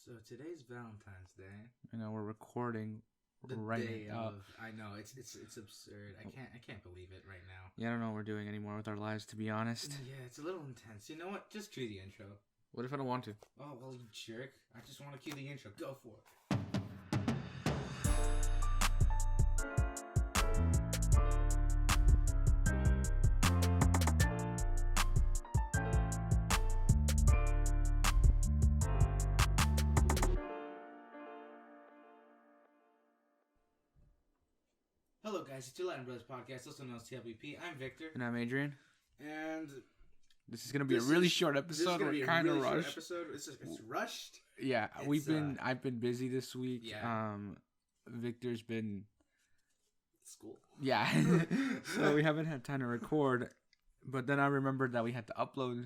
So today's Valentine's Day. You know, we're recording The right day now. of. I know it's absurd. I can't believe it right now. Yeah, I don't know what we're doing anymore with our lives, to be honest. Yeah, it's a little intense. You know what? Just cue the intro. What if I don't want to? Oh well, you jerk! I just want to cue the intro. Go for it. Hello guys, it's your Latin Brothers podcast, also known as T.L.B.P. I'm Victor. And I'm Adrian. And this is gonna be a really short episode. We're kind of rushed. It's rushed. Yeah, I've been busy this week. Yeah. Victor's been School. Yeah. So we haven't had time to record. But then I remembered that we have to upload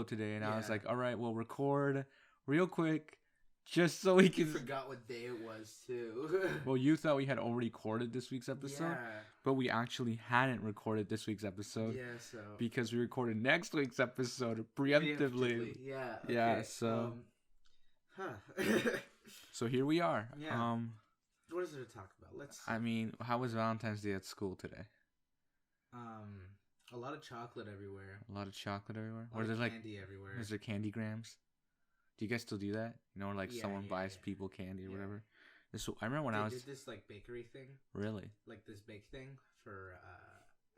today, and I was like, all right, we'll record real quick. Just so we can. You forgot what day it was too. Well, you thought we had already recorded this week's episode, but we actually hadn't recorded this week's episode. Yeah, so because we recorded next week's episode preemptively. Yeah. Okay. Yeah. So. So here we are. Yeah. What is there to talk about? I mean, how was Valentine's Day at school today? A lot of chocolate everywhere. A lot of chocolate everywhere. A lot of candy everywhere. Is there candy grams? Do you guys still do that? You know, like someone buys people candy or whatever. I remember when I did this like bakery thing. Really? Like this bake thing for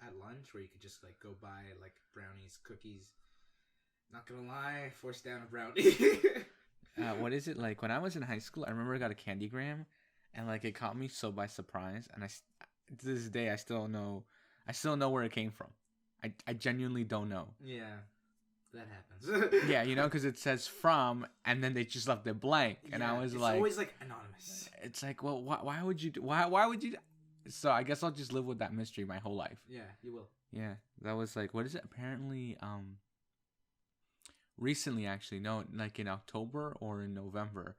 at lunch where you could just like go buy like brownies, cookies. Not gonna lie, force down a brownie. What is it like? When I was in high school, I remember I got a candy gram, and like it caught me so by surprise. And to this day, I still know where it came from. I genuinely don't know. Yeah. That happens. Yeah, you know, because it says from, and then they just left it blank, and I was it's like, always like anonymous. It's like, well, why would you? Why would you? So I guess I'll just live with that mystery my whole life. Yeah, you will. Yeah, that was like, what is it? Apparently, recently, actually, no, like in October or in November,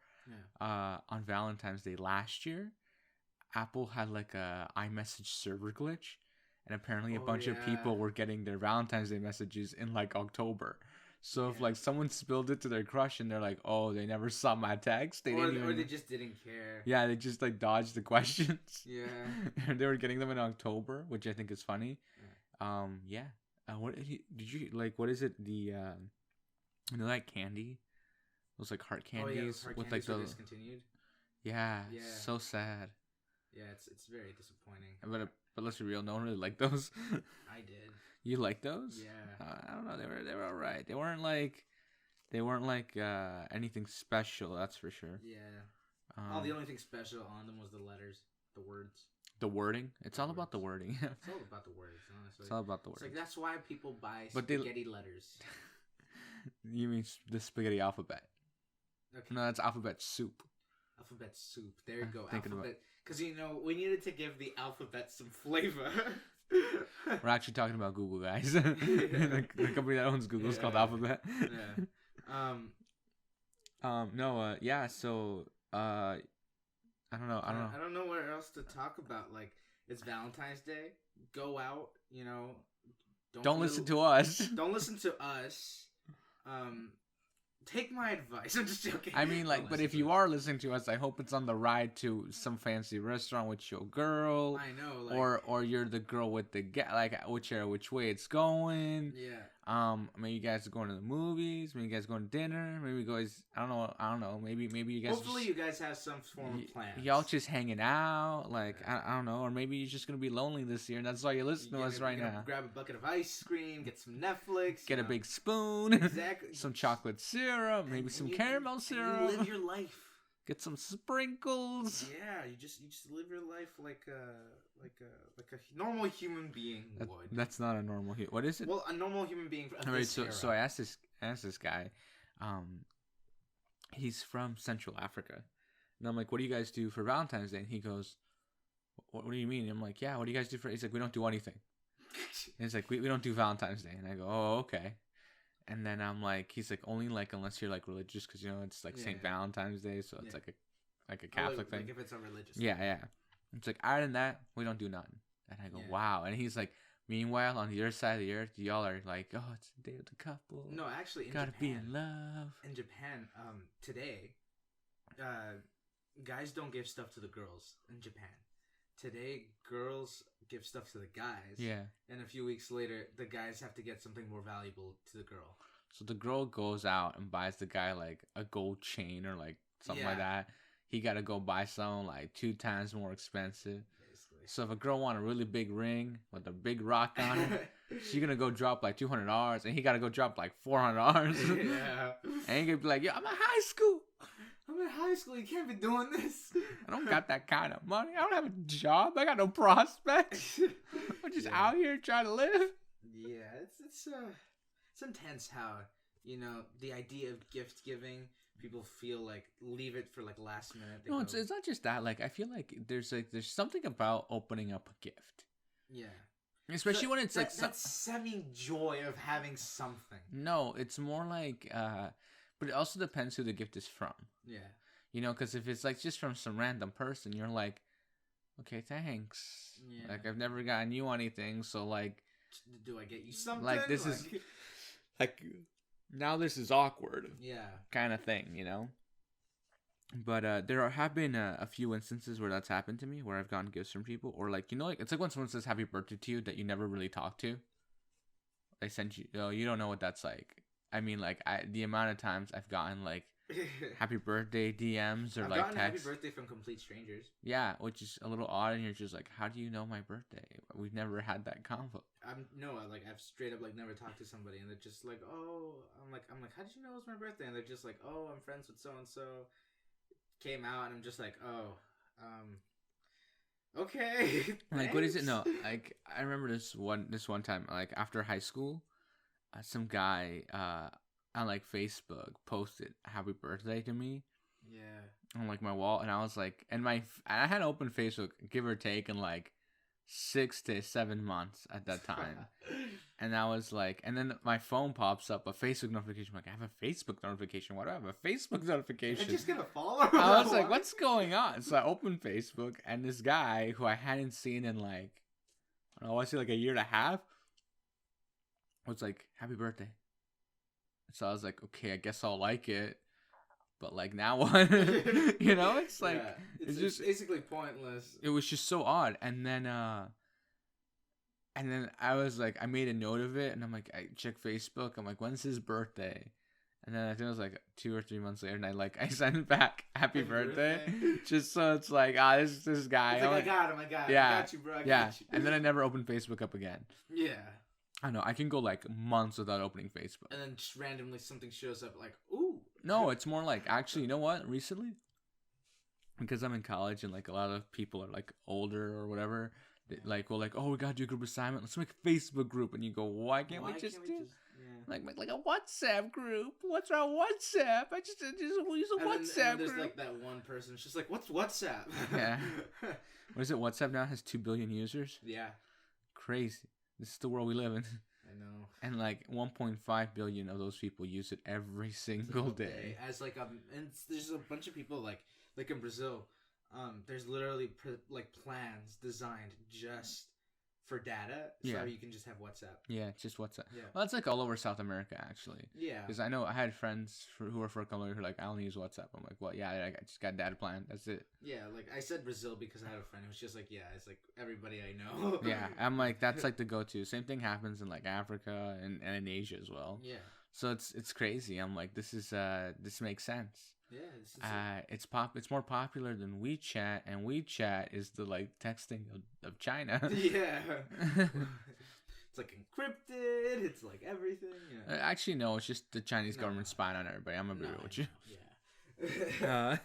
on Valentine's Day last year, Apple had like a iMessage server glitch. And apparently a bunch of people were getting their Valentine's Day messages in like October. So if like someone spilled it to their crush and they're like, oh, they never saw my text. Or they just didn't care. Yeah, they just like dodged the questions. Yeah. They were getting them in October, which I think is funny. Yeah. What did you like? What is it? The you know, like candy, those like heart candies heart with candies like the discontinued. Yeah. So sad. Yeah, it's very disappointing. But let's be real, no one really liked those. I did. You liked those? Yeah. I don't know. They were alright. They weren't like anything special. That's for sure. Yeah. The only thing special on them was the letters, the words. The wording. It's all about the wording. It's all about the words, honestly. It's all about the words. It's like that's why people buy spaghetti letters. You mean the spaghetti alphabet? Okay. No, that's alphabet soup. Alphabet soup. There you go. Alphabet. Because, you know, we needed to give the alphabet some flavor. We're actually talking about Google, guys. The company that owns Google is called Alphabet. Yeah. So, I don't know. I don't know what else to talk about. Like, it's Valentine's Day. Go out, you know. Don't listen to us. Don't listen to us. Take my advice. I'm just joking. I mean, like, but if you are listening to us, I hope it's on the ride to some fancy restaurant with your girl. I know, like, or you're the girl with the like which way it's going. Yeah. Maybe you guys are going to the movies. Maybe you guys are going to dinner. Maybe you guys, I don't know. Maybe you guys. Hopefully, you guys have some form of plan. Y'all just hanging out, like I don't know, or maybe you're just gonna be lonely this year, and that's why you're listening to us right now. Grab a bucket of ice cream, get some Netflix, get a big spoon, exactly, some chocolate syrup, maybe some caramel syrup. You live your life. Get some sprinkles. Yeah, you just live your life like a normal human being would. That's not a normal human. What is it? Well, a normal human being. All right, so I asked this guy, he's from Central Africa, and I'm like, what do you guys do for Valentine's Day? And he goes, what do you mean? And I'm like, yeah, what do you guys do for? He's like, we don't do anything. And he's like, we don't do Valentine's Day. And I go, oh, okay. And then I'm like, he's like, only like unless you're like religious, because you know it's like St. Valentine's Day, so it's like a Catholic thing. Like if it's a religious. Yeah. It's like, other than that, we don't do nothing. And I go, wow. And he's like, Meanwhile, on the other side of the earth, y'all are like, oh, it's the day of the couple. No, actually, gotta be in love. In Japan, today, guys don't give stuff to the girls in Japan. Today, girls give stuff to the guys. Yeah. And a few weeks later, the guys have to get something more valuable to the girl. So the girl goes out and buys the guy like a gold chain or like something like that. He got to go buy something like 2 times more expensive. Basically. So if a girl want a really big ring with a big rock on it, she's gonna go drop like $200, and he gotta go drop like $400. Yeah. And he gonna be like, "Yo, I'm in high school. I'm in high school. You can't be doing this. I don't got that kind of money. I don't have a job. I got no prospects. I'm just out here trying to live." Yeah, it's intense how, you know, the idea of gift giving, people feel like leave it for like last minute. No, it's not just that. Like, I feel like there's something about opening up a gift. Yeah. Especially when it's like that semi joy of having something. No, it's more like but it also depends who the gift is from. Yeah. You know, because if it's like just from some random person, you're like, okay, thanks. Yeah. Like, I've never gotten you anything, so like, do I get you something? Like, this is like, now this is awkward. Yeah. Kind of thing, you know? But there have been a few instances where that's happened to me, where I've gotten gifts from people, or like, you know, like it's like when someone says happy birthday to you that you never really talk to. They sent you, oh, you don't know what that's like. I mean, like, the amount of times I've gotten like happy birthday DMs or I've like gotten texts. Happy birthday from complete strangers. Yeah, which is a little odd, and you're just like, how do you know my birthday? We've never had that convo. I've straight up like never talked to somebody, and they're just like, oh, I'm like, how did you know it was my birthday? And they're just like, oh, I'm friends with so and so. Came out, and I'm just like, oh, okay. Like, what is it? No, like, I remember this one time, like after high school, some guy on like Facebook posted happy birthday to me. Yeah. On like my wall, and I was like, I had opened Facebook, give or take, in like 6 to 7 months at that time. And I was like, and then my phone pops up, a Facebook notification. I'm like, I have a Facebook notification. Why do I have a Facebook notification? I just get a follower. I was like, what's going on? So I opened Facebook, and this guy who I hadn't seen in like, I don't know, I say like a year and a half, was like, happy birthday. So I was like, okay, I guess I'll like it. But like, now what? You know, it's like, yeah, it's just basically pointless. It was just so odd. And then I was like, I made a note of it, and I'm like, I check Facebook. I'm like, when's his birthday? And then I think it was like 2 or 3 months later, and I sent back happy birthday, just so it's like, this guy. It's like, I got him. Yeah. I got you, bro. I got you. And then I never opened Facebook up again. Yeah. I know. I can go like months without opening Facebook. And then just randomly something shows up like, ooh. No, it's more like, actually, you know what? Recently, because I'm in college and like a lot of people are like older or whatever, like, well, like, oh, we gotta do a group assignment. Let's make a Facebook group. And you go, why can't we just like a WhatsApp group? What's our WhatsApp? I just use a WhatsApp group. There's like that one person. It's just like, what's WhatsApp? Yeah. What is it? WhatsApp now has 2 billion users. Yeah. Crazy. This is the world we live in. I know. And like 1.5 billion of those people use it every single day. As like and there's a bunch of people like in Brazil, there's literally like plans designed just for data, so you can just have WhatsApp. Yeah, just WhatsApp. Yeah. Well, that's like all over South America actually. Yeah. Because I know I had friends who are from Colombia who are like, I only use WhatsApp. I'm like, well, yeah, I just got a data plan. That's it. Yeah, like I said Brazil because I had a friend who was just like, yeah, it's like everybody I know. Yeah, I'm like, that's like the go-to. Same thing happens in like Africa and in Asia as well. Yeah. So it's crazy. I'm like, this makes sense. Yeah, it's more popular than WeChat, and WeChat is the like texting of China. Yeah. It's like encrypted. It's like everything. Yeah. Actually, no. It's just the Chinese government spying on everybody. I'm gonna be real with you. Yeah.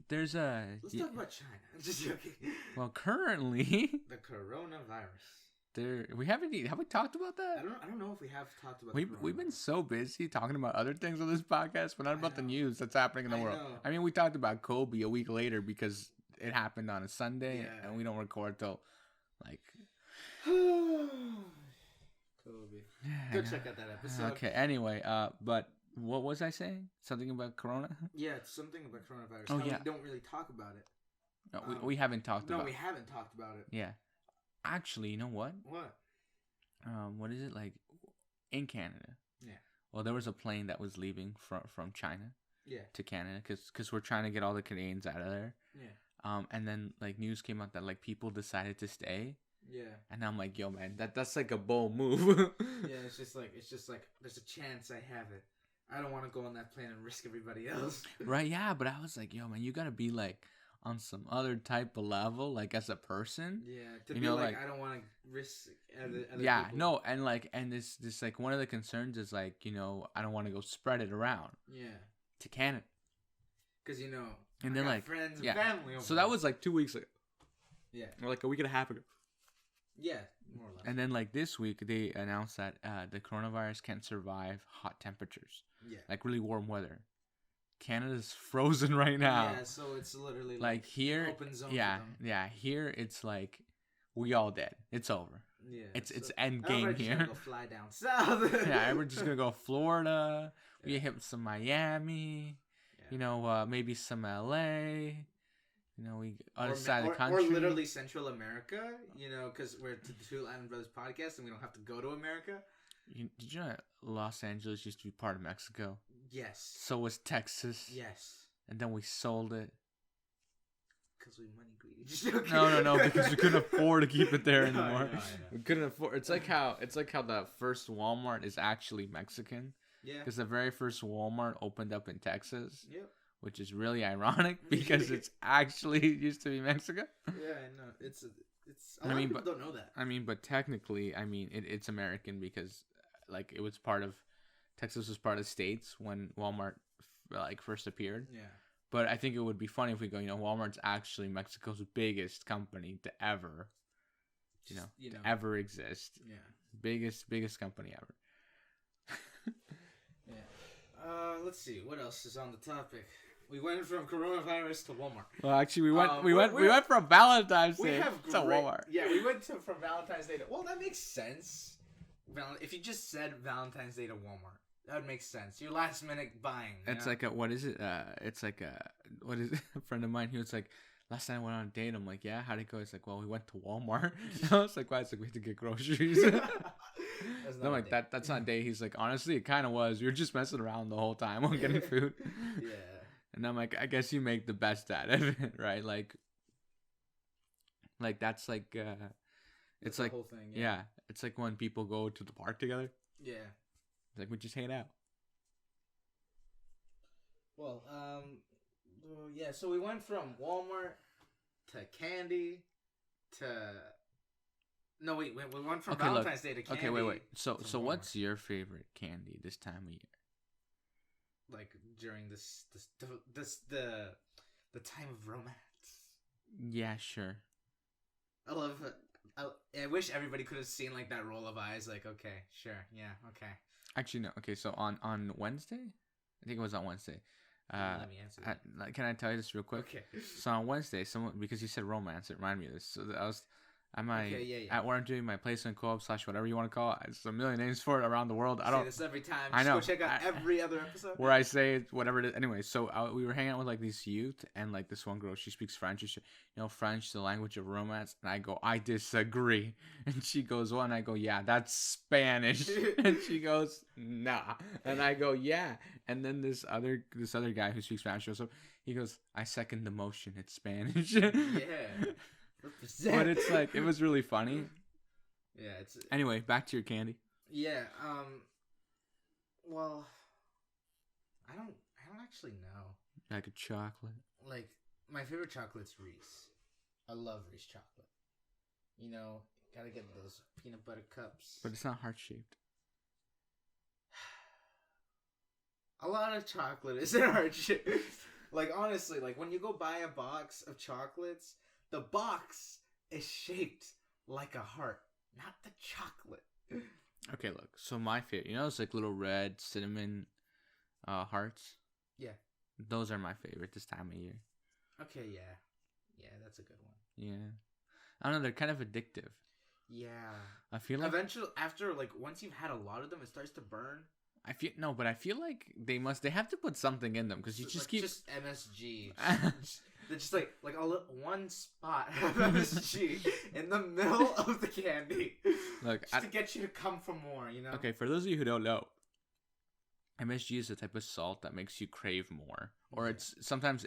Let's talk about China. I'm just joking. Well, currently, the coronavirus. Have we talked about that? I don't know if we have talked about. We've been so busy talking about other things on this podcast, but not about the news that's happening in the world. Know. I mean, we talked about Kobe a week later because it happened on a Sunday, and we don't record till like. Kobe. Go check out that episode. Okay. Anyway, but what was I saying? Something about Corona? Yeah, it's something about coronavirus. Oh, yeah. We don't really talk about it. No, we haven't talked about it. No, we haven't talked about it. Yeah. Actually, you know what? What? what is it like in Canada? Yeah. Well, there was a plane that was leaving from China. Yeah. To Canada, because we're trying to get all the Canadians out of there. Yeah. And then like news came out that like people decided to stay. Yeah. And I'm like, yo, man, that's like a bold move. Yeah, it's just like there's a chance I have it. I don't want to go on that plane and risk everybody else. Right? Yeah, but I was like, yo, man, you gotta be like on some other type of level, like as a person. Yeah, to be like I don't want to risk other yeah, people. no, and this like one of the concerns is like, I don't want to go spread it around. Yeah. To Canada. Because and then like friends and family. So that was like 2 weeks ago. Yeah. Or like a week and a half ago. Yeah, more or less. And then like this week they announced that the coronavirus can't survive hot temperatures. Yeah. Like really warm weather. Canada's frozen right now. Yeah, so it's literally like here. Open zone. Yeah. Here it's like we all dead. It's over. Yeah. It's end game here. Gonna go fly down south. Yeah, we're just gonna go Florida. We hit some Miami. Yeah. Maybe some LA. We other side of the country. Or literally Central America, because we're the Two Latin Brothers podcast and we don't have to go to America. Did you know that Los Angeles used to be part of Mexico? Yes. So was Texas. Yes. And then we sold it. Because we money greedy. No, because we couldn't afford to keep it there anymore. I know. We couldn't afford. It's like how the first Walmart is actually Mexican. Yeah. Because the very first Walmart opened up in Texas. Yep. Which is really ironic because it's actually used to be Mexico. Yeah, I know. It's a lot of people don't know that. But technically, it's American because like it was part of Texas was part of the states when Walmart like first appeared. Yeah. But I think it would be funny if we go, Walmart's actually Mexico's biggest company to ever, to ever exist. Yeah. Biggest company ever. Yeah. Let's see what else is on the topic. We went from coronavirus to Walmart. Well, actually, we went from Valentine's Day to Walmart. Yeah, we went from Valentine's Day to. Well, that makes sense. If you just said Valentine's Day to Walmart, that would make sense. Your last minute buying. It's like what is it? It's like what is it? A friend of mine, he was like, last time I went on a date. I'm like, yeah, how'd it go? He's like, well, we went to Walmart. I was like, why? It's like we had to get groceries. I'm like, that's not a date. He's like, honestly, it kind of was. We were just messing around the whole time on getting food. Yeah. And I'm like, I guess you make the best out of it, right? Like that's like, it's like, the whole thing, yeah, it's like when people go to the park together. Yeah. It's like we just hang out. Well, yeah. So we went from Walmart to candy to. No, wait. We went from Valentine's Day to candy. Okay, wait. So what's your favorite candy this time of year? Like during the time of romance. Yeah, sure. I love it. I wish everybody could have seen like that roll of eyes. Like, okay, sure, yeah, okay. Actually, no. Okay, so on Wednesday, I think it was on Wednesday. Let me answer that. Can I tell you this real quick? Okay. So on Wednesday, because you said romance, it reminded me of this. So at where I'm doing my placement co-op / whatever you want to call it. There's a million names for it around the world. I don't say this every time. I know. Go check out every other episode where I say whatever it is. Anyway, so we were hanging out with like these youth and like this one girl. She speaks French. She, French, the language of romance. And I go, I disagree. And she goes, well, and I go, yeah, that's Spanish. And she goes, nah. And I go, yeah. And then this other guy who speaks Spanish shows up. He goes, I second the motion. It's Spanish. Yeah. But it's like it was really funny. Yeah, it's anyway, back to your candy. Yeah, well, I don't actually know. Like a chocolate. Like my favorite chocolate's Reese. I love Reese chocolate. Gotta get those peanut butter cups. But it's not heart shaped. A lot of chocolate isn't heart shaped. Like honestly, like when you go buy a box of chocolates. The box is shaped like a heart, not the chocolate. Okay, look. So my favorite, those like little red cinnamon hearts? Yeah. Those are my favorite this time of year. Okay, yeah. Yeah, that's a good one. Yeah. I don't know, they're kind of addictive. Yeah. I feel like... Eventually, after, like, once you've had a lot of them, it starts to burn. I feel like they have to put something in them because you just like, keep just MSG. They're just like one spot of MSG in the middle of the candy. Look, just to get you to come for more, you know. Okay, for those of you who don't know, MSG is a type of salt that makes you crave more. Or it's sometimes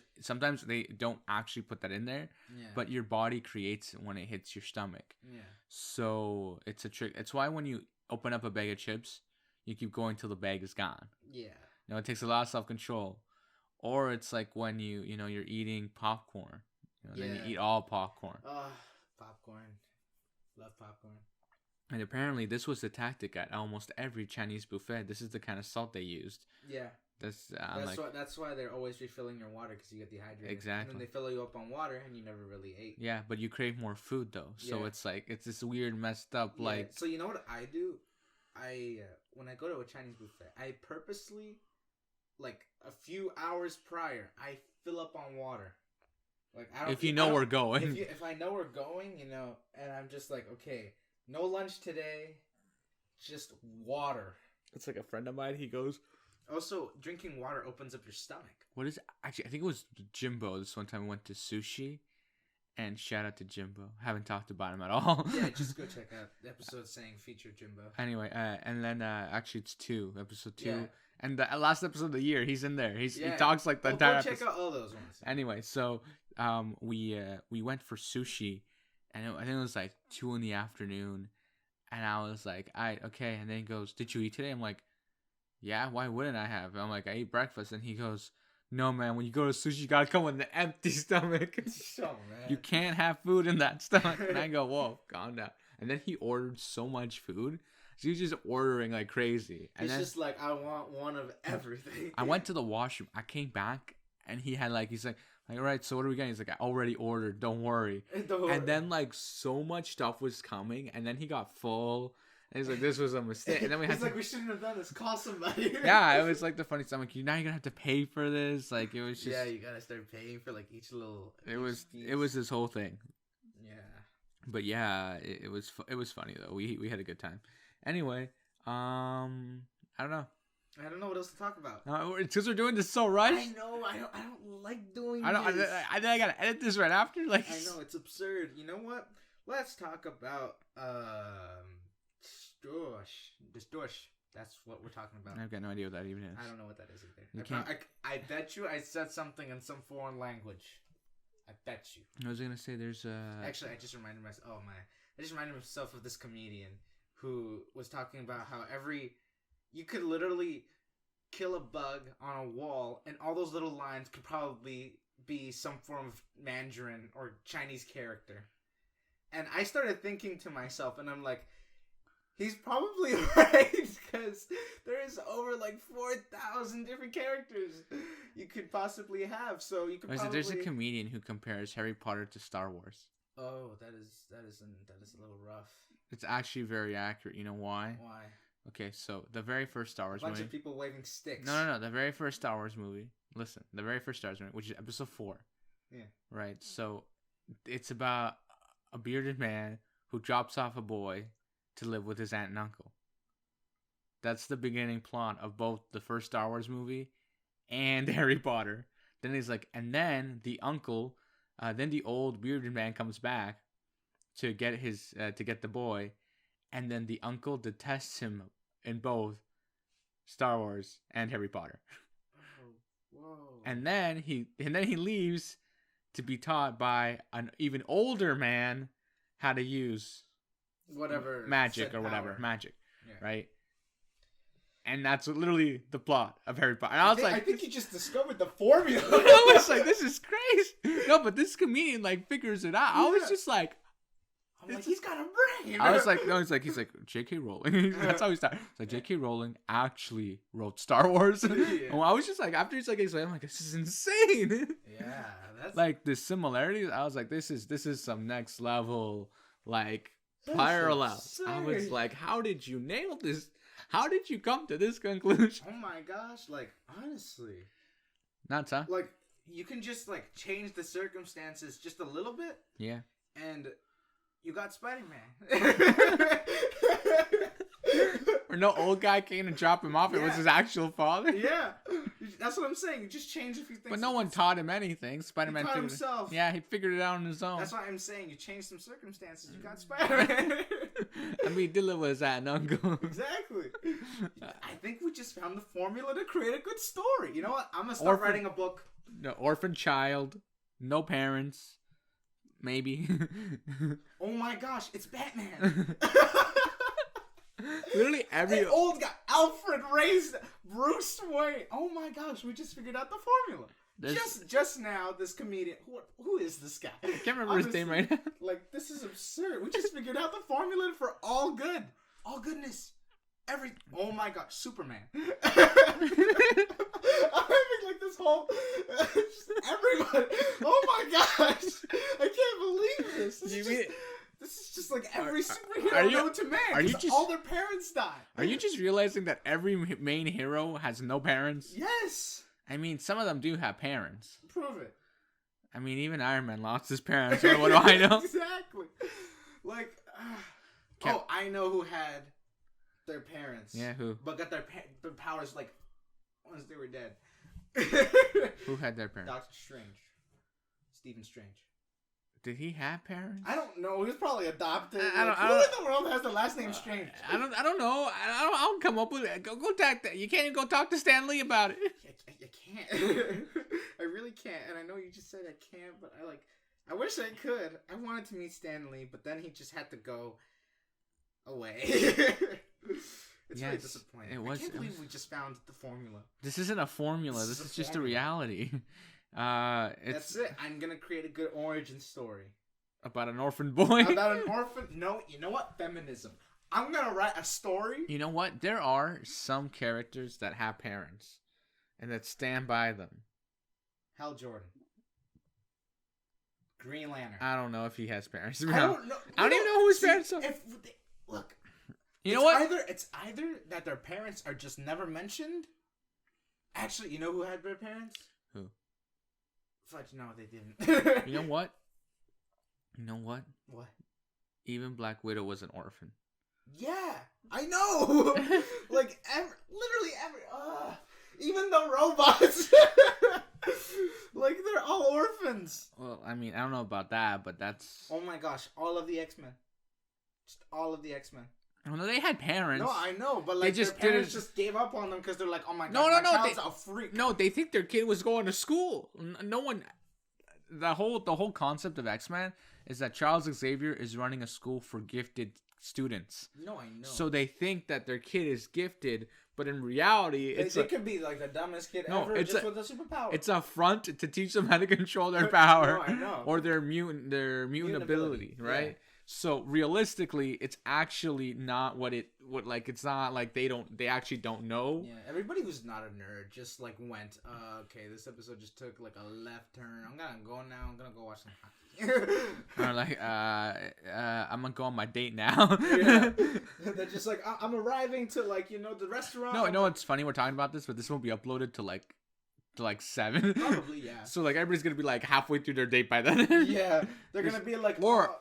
they don't actually put that in there, but your body creates it when it hits your stomach. Yeah. So it's a trick. It's why when you open up a bag of chips, you keep going till the bag is gone. Yeah. You know, it takes a lot of self-control. Or it's like when you're eating popcorn. Then you eat all popcorn. Popcorn. Love popcorn. And apparently this was the tactic at almost every Chinese buffet. This is the kind of salt they used. Yeah. That's why they're always refilling your water, because you get dehydrated. Exactly. And then they fill you up on water and you never really ate. Yeah, but you crave more food though. So it's like, it's this weird messed up like. So you know what I do? When I go to a Chinese buffet, I purposely, like a few hours prior, I fill up on water. Like if you know we're going. If I know we're going, and I'm just like, okay, no lunch today, just water. It's like a friend of mine. He goes. Also, drinking water opens up your stomach. What is actually? I think it was Jimbo. This one time we went to sushi, and shout out to Jimbo. Haven't talked about him at all. Yeah, just go check out the episode saying feature Jimbo. Anyway, and then actually it's episode 2, yeah. And the last episode of the year, he's in there. He talks like the entire. Go check out all those ones. Anyway, so we went for sushi, and I think it was like 2 p.m, and I was like, okay. And then he goes, "Did you eat today?" I'm like, "Yeah, why wouldn't I have?" I'm like, "I ate breakfast." And he goes, "No, man, when you go to sushi, you gotta come with an empty stomach. So, man. You can't have food in that stomach." And I go, "Whoa, calm down." And then he ordered so much food. So he was just ordering like crazy. And he's just like, "I want one of everything." I went to the washroom. I came back, and he's like, all right, so what are we getting? He's like, "I already ordered. Don't worry." And then like so much stuff was coming, and then he got full. And he's like, "This was a mistake." And then we shouldn't have done this. Call somebody. Yeah, it was like the funny stuff. I'm like, now you're gonna have to pay for this. Like it was just. Yeah, you gotta start paying for like each little. It was this whole thing. Yeah. But yeah, it was funny though. We had a good time. Anyway, I don't know. I don't know what else to talk about. It's because we're doing this so rushed. I know. I don't like doing this. I think I gotta edit this right after. Like I know, it's absurd. You know what? Let's talk about Distortion. That's what we're talking about. I've got no idea what that even is. I don't know what that is either. I bet you I said something in some foreign language. I bet you. I was gonna say there's Actually, I just reminded myself of this comedian who was talking about how you could literally kill a bug on a wall, and all those little lines could probably be some form of Mandarin or Chinese character. And I started thinking to myself, and I'm like, he's probably right, because there's over like 4,000 different characters you could possibly have. So you could There's a comedian who compares Harry Potter to Star Wars. Oh, that is a little rough. It's actually very accurate. You know why? Why? Okay, so the very first Star Wars movie. A bunch of people waving sticks. No. The very first Star Wars movie. Listen, the very first Star Wars movie, which is episode 4. Yeah. Right. So it's about a bearded man who drops off a boy to live with his aunt and uncle. That's the beginning plot of both the first Star Wars movie and Harry Potter. Then he's like, and then the uncle, then the old bearded man comes back to get the boy, and then the uncle detests him in both Star Wars and Harry Potter. Oh, whoa. And then he leaves to be taught by an even older man how to use whatever magic or whatever magic, yeah. Right? And that's literally the plot of Harry Potter. And I think you just discovered the formula. I was like, this is crazy. No, but this comedian like figures it out. Yeah. I was just like, he's got a brain. I was like, no, he's like J.K. Rowling. That's how he started. It's like J.K. Rowling actually wrote Star Wars. Yeah. And I was just like, after he's like, I'm like, this is insane. Yeah, that's like the similarities. I was like, this is some next level like parallel. I was like, how did you nail this? How did you come to this conclusion? Oh my gosh, like honestly, nuts, huh? Like you can just like change the circumstances just a little bit. Yeah. And You got Spider-Man. Or no old guy came to drop him off. It was his actual father. Yeah, that's what I'm saying. You just change a few things. But no one taught him anything. Spider-Man taught himself. Yeah, he figured it out on his own. That's why I'm saying you changed some circumstances. You got Spider-Man. I mean, Dylan was an uncle. Exactly. I think we just found the formula to create a good story. You know what? I'm gonna start writing a book. No, orphan child, no parents, maybe. Oh my gosh, it's Batman. Literally every old guy, Alfred raised Bruce Wayne. Oh my gosh, we just figured out the formula. Just now, this comedian. Who is this guy? I can't remember his name right now. Like, this is absurd. We just figured out the formula for all good, all goodness. Oh my gosh, Superman. I'm having like this whole everybody. Oh my gosh, I can't believe this. This is just like every superhero known to man. Because all their parents die. Are you just realizing that every main hero has no parents? Yes. I mean, some of them do have parents. Prove it. I mean, even Iron Man lost his parents. What do I know? Exactly. Like, I know who had their parents. Yeah, who? But got their powers like once they were dead. Who had their parents? Doctor Strange. Stephen Strange. Did he have parents? I don't know. He was probably adopted. Who in the world has the last name Strange? I don't know. I'll come up with it. Go talk to. You can't even go talk to Stan Lee about it. You can't. I really can't. And I know you just said I can't, but I wish I could. I wanted to meet Stan Lee, but then he just had to go away. It's really disappointing. I can't believe we just found the formula. This isn't a formula. This is just a reality. That's it. I'm gonna create a good origin story about an orphan boy. About an orphan. No, you know what? Feminism. I'm gonna write a story. You know what? There are some characters that have parents and that stand by them. Hal Jordan. Green Lantern. I don't know if he has parents. I don't know. I don't even know who his parents are. Look. You know what? It's either that their parents are just never mentioned. Actually, you know who had their parents? Who? Fudge, no, they didn't. You know what? What? Even Black Widow was an orphan. Yeah, I know. Like, even the robots. Like, they're all orphans. Well, I mean, I don't know about that, but that's... Oh my gosh, all of the X-Men. Just all of the X-Men. Oh, no, they had parents. No, I know, but like their parents just gave up on them because they're like, oh my god, my child's a freak. No, they think their kid was going to school. No one... The whole concept of X-Men is that Charles Xavier is running a school for gifted students. No, I know. So they think that their kid is gifted, but in reality, they could be like the dumbest kid ever, with a superpower. It's a front to teach them how to control their power. No, I know. Or their mutant ability, right? Yeah. So realistically, it's actually not it's not like they actually don't know. Yeah, everybody who's not a nerd just like went, okay, this episode just took like a left turn. I'm gonna go now. I'm gonna go watch some hockey. Or like, I'm gonna go on my date now. Yeah. They're just like, I'm arriving to the restaurant. No, I know it's funny we're talking about this, but this won't be uploaded to 7. Probably, yeah. So everybody's gonna be halfway through their date by then. Yeah, they're gonna be like, or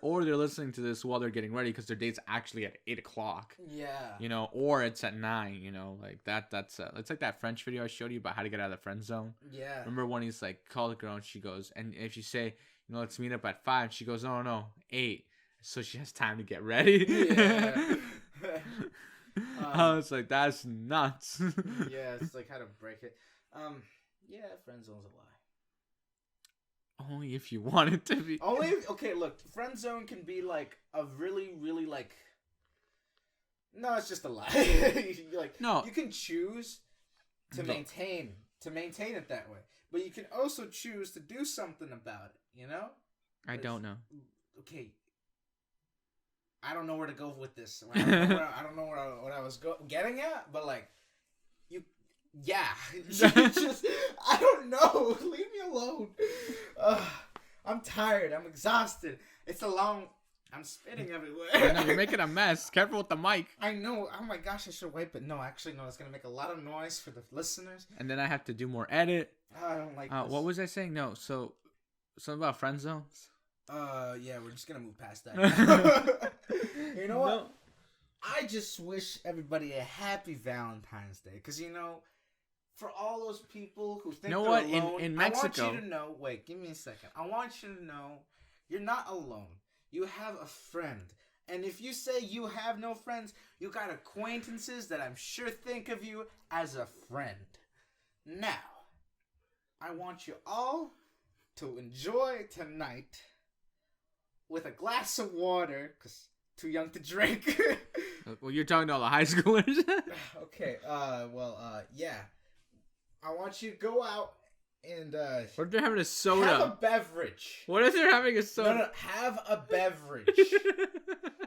they're listening to this while they're getting ready because their date's actually at 8:00. Yeah. Or it's at 9. That's it's like that French video I showed you about how to get out of the friend zone. Yeah. Remember when he's call the girl and she goes, and if you say, let's meet up at 5, she goes, no, 8, so she has time to get ready. Yeah. I was like, that's nuts. Yeah, it's how to break it. Yeah, friend zone's a lie. Only if you want it to be. Okay, look, friend zone can be a really, really no, it's just a lie. No, you can choose to maintain it that way, but you can also choose to do something about it. I don't know. Okay. I don't know where to go with this. I don't know what I was getting at, but yeah, just I don't know. Leave me alone. I'm tired. I'm exhausted. It's a long. I'm spitting everywhere. I know, you're making a mess. Careful with the mic. I know. Oh my gosh, I should wipe it. No, actually, no. It's gonna make a lot of noise for the listeners. And then I have to do more edit. I don't like this. What was I saying? No, so something about friend zones. Yeah, we're just gonna move past that. You know what? No. I just wish everybody a happy Valentine's Day, because for all those people who think they're alone, in Mexico, I want you to know. Wait, give me a second. I want you to know you're not alone. You have a friend, and if you say you have no friends, you got acquaintances that I'm sure think of you as a friend. Now, I want you all to enjoy tonight with a glass of water, because too young to drink. Well, you're talking to all the high schoolers. Okay, yeah. I want you to go out and, what if they're having a soda? have a beverage. What if they're having a soda? No, have a beverage.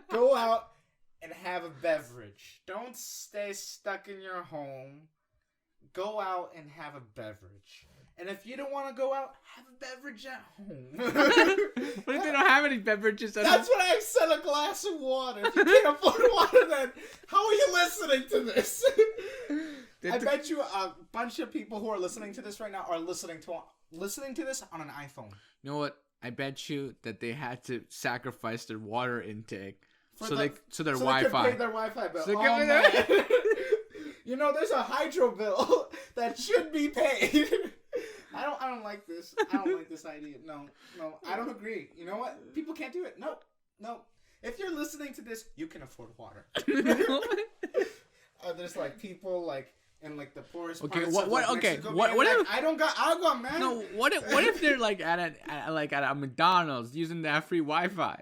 Go out and have a beverage. Don't stay stuck in your home. Go out and have a beverage. And if you don't want to go out, have a beverage at home. What if they don't have any beverages? That's what I said, a glass of water. If you can't afford water, then how are you listening to this? I bet you a bunch of people who are listening to this right now are listening to this on an iPhone. You know what? I bet you that they had to sacrifice their water intake so their Wi-Fi. They could pay their Wi-Fi bill. So Man. There's a hydro bill that should be paid. I don't like this. I don't like this idea. No, I don't agree. You know what? People can't do it. No. If you're listening to this, you can afford water. There's people in the poorest parts of Mexico. What if I don't got man? No, what if they're at a McDonald's using that free Wi-Fi?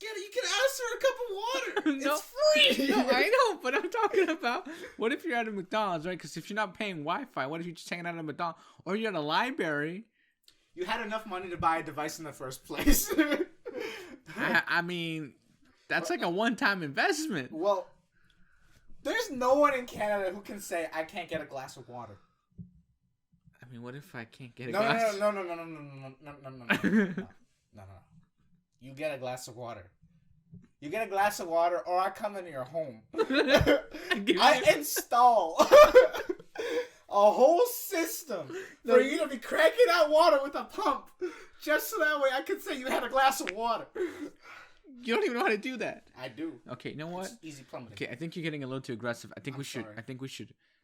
Yeah, you can ask for a cup of water. No, it's free. No, I know, but I'm talking about what if you're at a McDonald's, right? Because if you're not paying Wi-Fi, what if you're just hanging out at a McDonald's or you're at a library? You had enough money to buy a device in the first place. I mean, that's like a one-time investment. Well, there's no one in Canada who can say I can't get a glass of water. I mean, what if I can't get a glass? No. You get a glass of water. You get a glass of water, or I come into your home. I install a whole system for you to be cranking out water with a pump, just so that way I can say you had a glass of water. You don't even know how to do that. I do. Okay, you know what? It's easy plumbing. Okay, I think you're getting a little too aggressive. I think we should.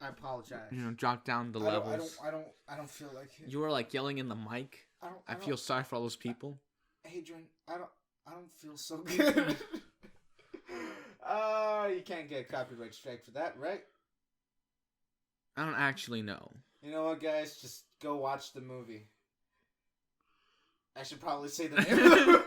I apologize. Drop down the levels. I don't feel like it. You were yelling in the mic. I feel sorry for all those people. Adrian, I don't feel so good. You can't get a copyright strike for that, right? I don't actually know. You know what, guys? Just go watch the movie. I should probably say the name of the movie.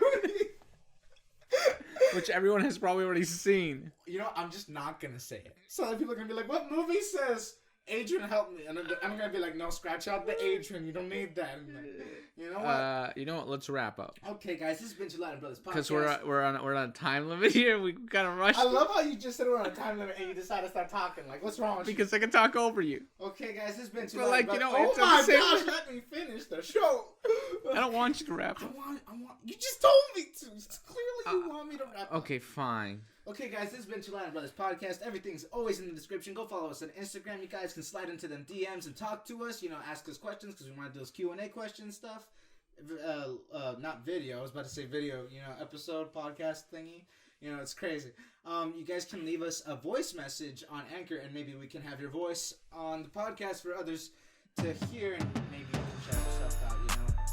Which everyone has probably already seen. I'm just not gonna say it. So that people are gonna be like, what movie says Adrian help me? And I'm gonna be like, no, scratch out the Adrian. You don't need that. You know what? You know what? Let's wrap up. Okay, guys, this has been Two Latin Brothers podcast. Because we're on a time limit here. We gotta rush. I love how you just said we're on a time limit and you decided to start talking. What's wrong with you? Because I can talk over you. Okay, guys, this has been Two Latin Brothers. Oh it's my gosh, let me finish the show. I don't want you to wrap up. I want. You just told me to. Clearly, you want me to wrap up. Okay, fine. Okay, guys, this has been Two Latin Brothers podcast. Everything's always in the description. Go follow us on Instagram. You guys can slide into them DMs and talk to us. Ask us questions because we want to do those Q&A question stuff. Not video. I was about to say video. Episode podcast thingy. It's crazy. You guys can leave us a voice message on Anchor, and maybe we can have your voice on the podcast for others to hear, and maybe you can shout yourself out.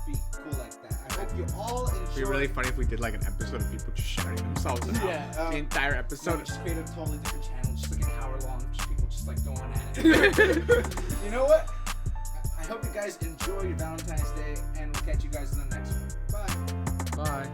Be cool like that. I hope you all enjoy. It'd be really funny if we did an episode of people just shouting themselves out. Yeah. The entire episode. No, just create a totally different channel, just an hour long, just people just going at it. You know what? I hope you guys enjoy your Valentine's Day, and we'll catch you guys in the next one. Bye. Bye.